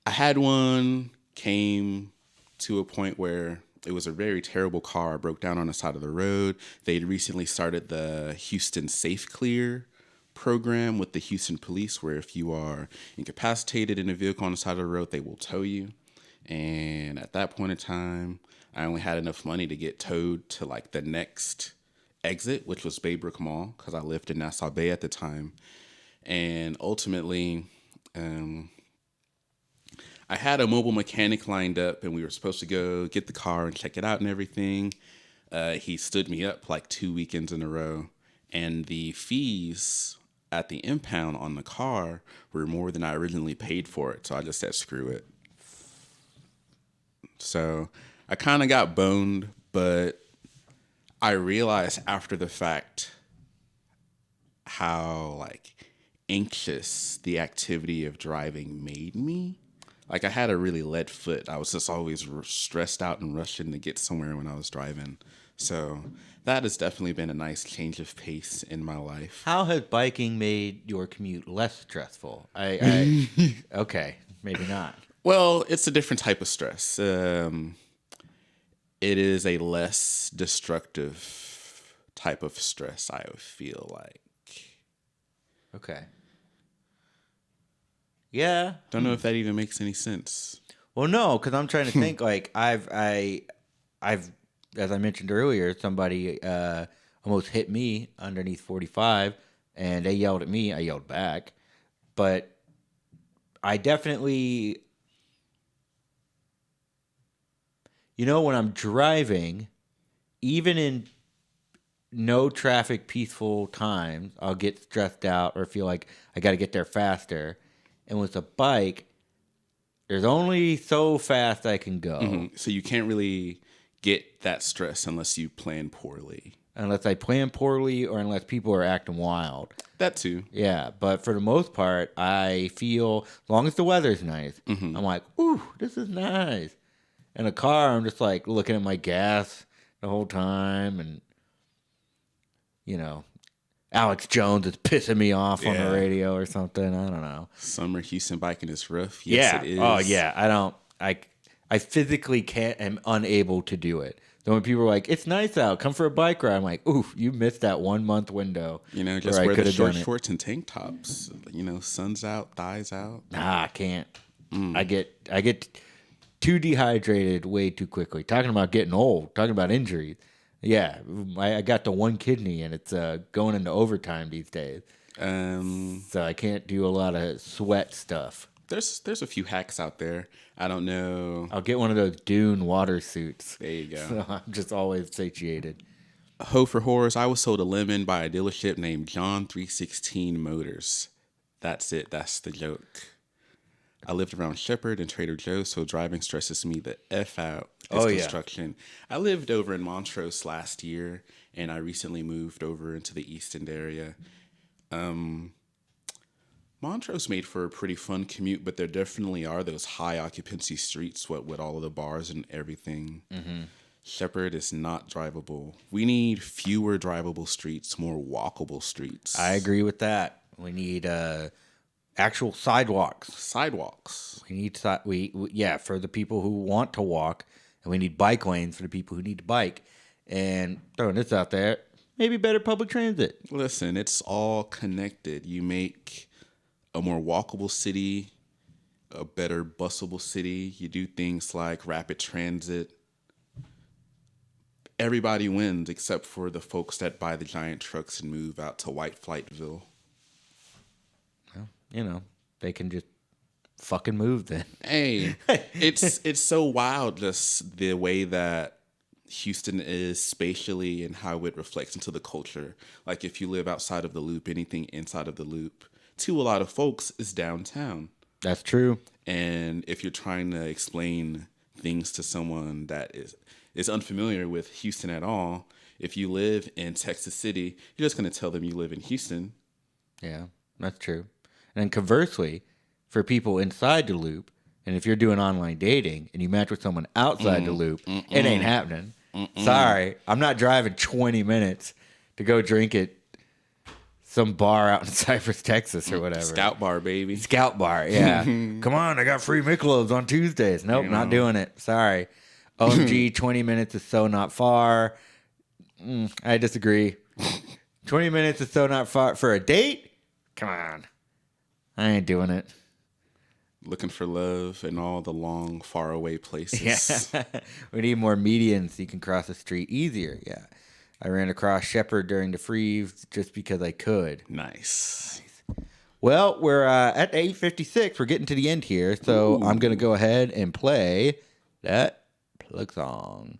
I had one, came to a point where it was a very terrible car, broke down on the side of the road. They'd recently started the Houston Safe Clear program with the Houston police, where if you are incapacitated in a vehicle on the side of the road, they will tow you. And at that point in time, I only had enough money to get towed to like the next exit, which was Baybrook Mall, because I lived in Nassau Bay at the time. And ultimately, I had a mobile mechanic lined up, and we were supposed to go get the car and check it out and everything. He stood me up like 2 weekends in a row, and the fees at the impound on the car were more than I originally paid for it. So I just said, screw it. So I kind of got boned, but I realized after the fact how like anxious the activity of driving made me. Like I had a really lead foot. I was just always stressed out and rushing to get somewhere when I was driving. So that has definitely been a nice change of pace in my life. How has biking made your commute less stressful? Okay, maybe not. Well, it's a different type of stress. It is a less destructive type of stress, I feel like. Okay. Yeah. Don't know if that even makes any sense. Well, no, because I'm trying to think. Like I've, as I mentioned earlier, somebody almost hit me underneath 45, and they yelled at me. I yelled back, but I definitely, when I'm driving, even in no traffic, peaceful times, I'll get stressed out or feel like I got to get there faster. And with a bike, there's only so fast I can go. Mm-hmm. So you can't really get that stress unless you plan poorly. Unless I plan poorly or unless people are acting wild. That too. Yeah, but for the most part, I feel, as long as the weather's nice, I'm like, ooh, this is nice. In a car, I'm just like looking at my gas the whole time, and, Alex Jones is pissing me off on the radio or something. I don't know. Summer Houston biking is rough. Yes, it is. Oh, yeah. I physically am unable to do it. So when people are like, it's nice out, come for a bike ride, I'm like, oof, you missed that 1 month window. Just wear the shorts and tank tops. Sun's out, thighs out. Nah, I can't. I get too dehydrated way too quickly. Talking about getting old, talking about injuries. Yeah, I got the one kidney, and it's going into overtime these days. So I can't do a lot of sweat stuff. There's a few hacks out there. I don't know. I'll get one of those Dune water suits. There you go. So I'm just always satiated. Ho for horrors, I was sold a lemon by a dealership named John 316 Motors. That's it. That's the joke. I lived around Shepherd and Trader Joe's, so driving stresses me the F out. It's construction. Yeah. I lived over in Montrose last year, and I recently moved over into the East End area. Montrose made for a pretty fun commute, but there definitely are those high occupancy streets, what with all of the bars and everything. Mm-hmm. Shepherd is not drivable. We need fewer drivable streets, more walkable streets. I agree with that. We need actual sidewalks. We need for the people who want to walk, and we need bike lanes for the people who need to bike. And throwing this out there, maybe better public transit. Listen, it's all connected. You make a more walkable city, a better busable city. You do things like rapid transit. Everybody wins except for the folks that buy the giant trucks and move out to White Flightville. Well, they can just fucking move then. Hey, it's so wild just the way that Houston is spatially and how it reflects into the culture. Like if you live outside of the loop, anything inside of the loop, to a lot of folks, is downtown. That's true. And if you're trying to explain things to someone that is unfamiliar with Houston at all, if you live in Texas City, you're just going to tell them you live in Houston. Yeah, that's true. And then conversely, for people inside the loop, and if you're doing online dating and you match with someone outside the loop, it ain't happening. Sorry, I'm not driving 20 minutes to go drink at some bar out in Cypress, Texas or whatever. Scout Bar, baby. Scout Bar, yeah. Come on, I got free Michelobs on Tuesdays. Nope, not doing it. Sorry. OMG, 20 minutes is so not far. I disagree. 20 minutes is so not far. For a date? Come on. I ain't doing it. Looking for love in all the long, far away places. Yeah. We need more medians so you can cross the street easier. Yeah. I ran across Shepherd during the freeze just because I could. Nice. Well, we're at 8:56. We're getting to the end here, so I'm going to go ahead and play that plug song.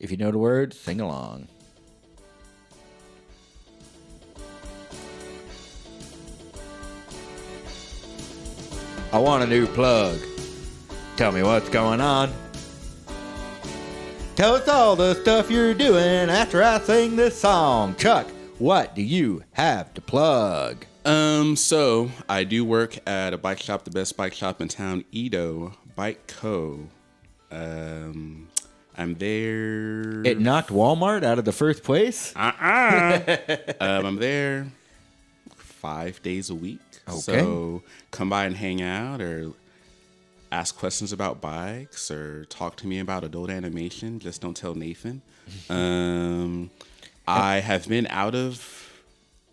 If you know the words, sing along. I want a new plug. Tell me what's going on. Tell us all the stuff you're doing after I sing this song. Chuck, what do you have to plug? So I do work at a bike shop, the best bike shop in town, Edo Bike Co. I'm there. It knocked Walmart out of the first place? I'm there 5 days a week. Okay. So come by and hang out or ask questions about bikes or talk to me about adult animation. Just don't tell Nathan. I have been out of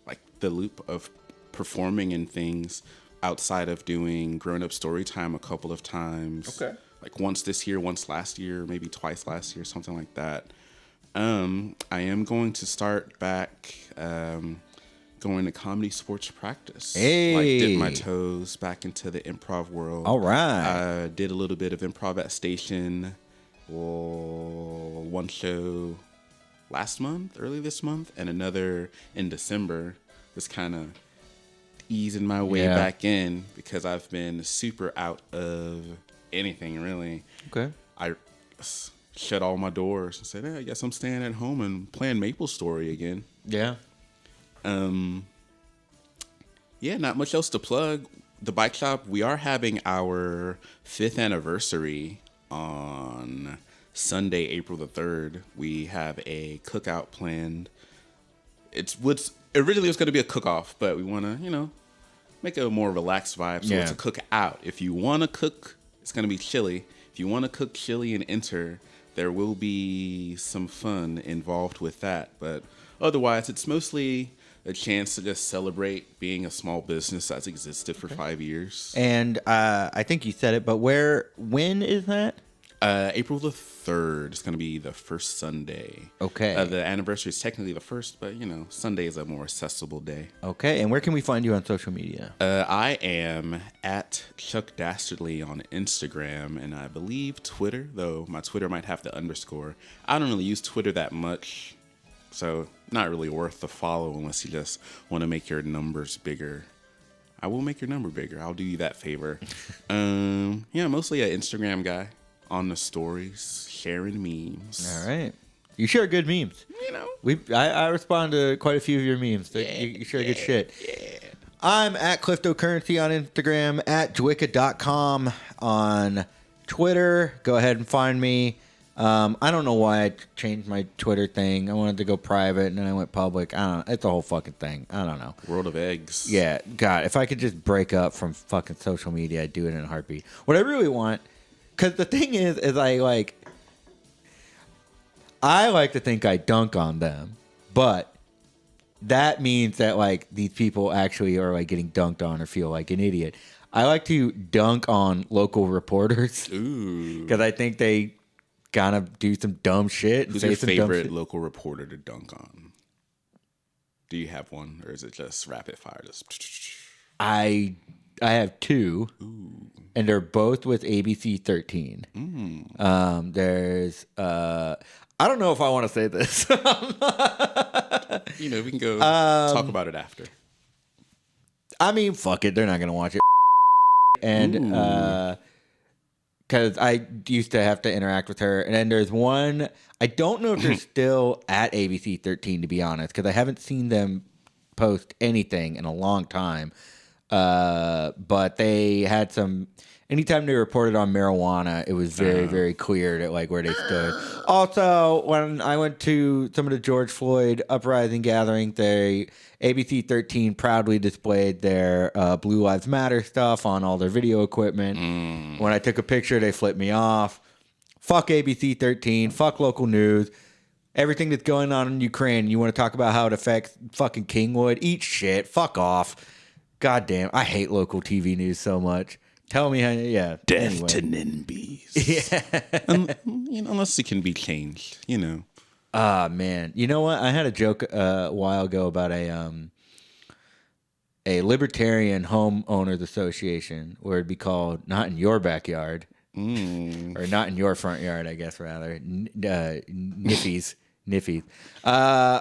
like the loop of performing and things outside of doing grown-up story time a couple of times. Okay. Like once this year, once last year, maybe twice last year, something like that. I am going to start back going to comedy sports practice. Hey. Like dip my toes back into the improv world. All right. I did a little bit of improv at Station. One show early this month, and another in December. Just kind of easing my way back in because I've been super out of anything really. Okay. I shut all my doors and said, I guess I'm staying at home and playing MapleStory again. Yeah. Not much else to plug. The bike shop, we are having our 5th anniversary on Sunday, April the 3rd. We have a cookout planned. Originally it was going to be a cook-off, but we want to, make it a more relaxed vibe. So it's a cook-out. If you want to cook, it's going to be chili. If you want to cook chili and enter, there will be some fun involved with that. But otherwise, it's mostly a chance to just celebrate being a small business that's existed for 5 years. And I think you said it, but when is that? April the 3rd is going to be the first Sunday. Okay. The anniversary is technically the first, but, Sunday is a more accessible day. Okay. And where can we find you on social media? I am at Chuck Dastardly on Instagram, and I believe Twitter, though my Twitter might have the underscore. I don't really use Twitter that much, so not really worth the follow unless you just want to make your numbers bigger. I will make your number bigger. I'll do you that favor. Mostly an Instagram guy. On the stories, sharing memes. All right. You share good memes. I respond to quite a few of your memes. You share good shit. Yeah. I'm at CliffdoCurrency on Instagram, at Jwicca.com on Twitter. Go ahead and find me. I don't know why I changed my Twitter thing. I wanted to go private, and then I went public. I don't know. It's a whole fucking thing. I don't know. World of eggs. Yeah. God, if I could just break up from fucking social media, I'd do it in a heartbeat. What I really want... Because the thing is I like to think I dunk on them, but that means that like these people actually are like getting dunked on or feel like an idiot. I like to dunk on local reporters because I think they kind of do some dumb shit. Who's your favorite local reporter to dunk on? Do you have one, or is it just rapid fire? I have two. Ooh. And they're both with ABC 13. There's, I don't know if I want to say this. We can go talk about it after. I mean, fuck it. They're not going to watch it. And, because I used to have to interact with her. And then there's one, I don't know if they're still at ABC 13, to be honest, because I haven't seen them post anything in a long time. But they had some. Anytime they reported on marijuana, it was very, very clear that like where they stood. Also, when I went to some of the George Floyd uprising gatherings, they ABC 13 proudly displayed their Blue Lives Matter stuff on all their video equipment. When I took a picture, they flipped me off. Fuck ABC 13. Fuck local news. Everything that's going on in Ukraine. You want to talk about how it affects fucking Kingwood? Eat shit. Fuck off. God damn, I hate local TV news so much. Tell me how, yeah. Death to NIMBYs. Yeah. Unless it can be changed, Ah, man. You know what? I had a joke a while ago about a libertarian homeowners association where it'd be called Not in Your Backyard. Or Not in Your Front Yard, I guess, rather. Niffies.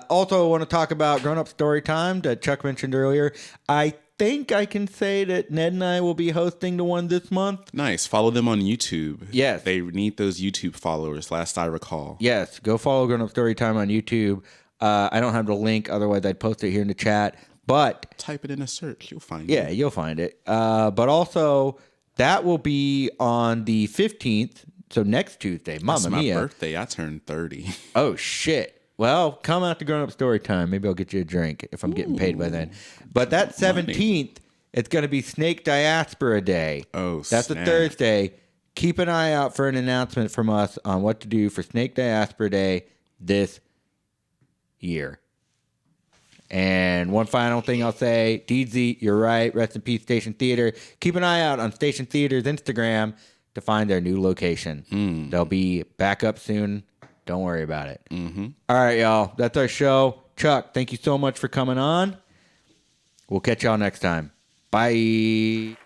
Also, I want to talk about Grown Up Story Time that Chuck mentioned earlier. I think I can say that Ned and I will be hosting the one this month. Nice. Follow them on YouTube. Yes. They need those YouTube followers, last I recall. Yes. Go follow Grown Up Story Time on YouTube. I don't have the link. Otherwise, I'd post it here in the chat. But type it in a search. You'll find it. Yeah, you'll find it. But also, that will be on the 15th. So next Tuesday. Mamma mia. That's my birthday. I turned 30. Oh, shit. Well, come out to Grown Up Story Time. Maybe I'll get you a drink if I'm getting paid by then. But that 17th, it's going to be Snake Diaspora Day. Oh, that's snap. a Thursday. Keep an eye out for an announcement from us on what to do for Snake Diaspora Day this year. And one final thing I'll say, DZ, you're right. Rest in peace, Station Theater. Keep an eye out on Station Theater's Instagram to find their new location. They'll be back up soon. Don't worry about it. All right, y'all. That's our show. Chuck, thank you so much for coming on. We'll catch y'all next time. Bye.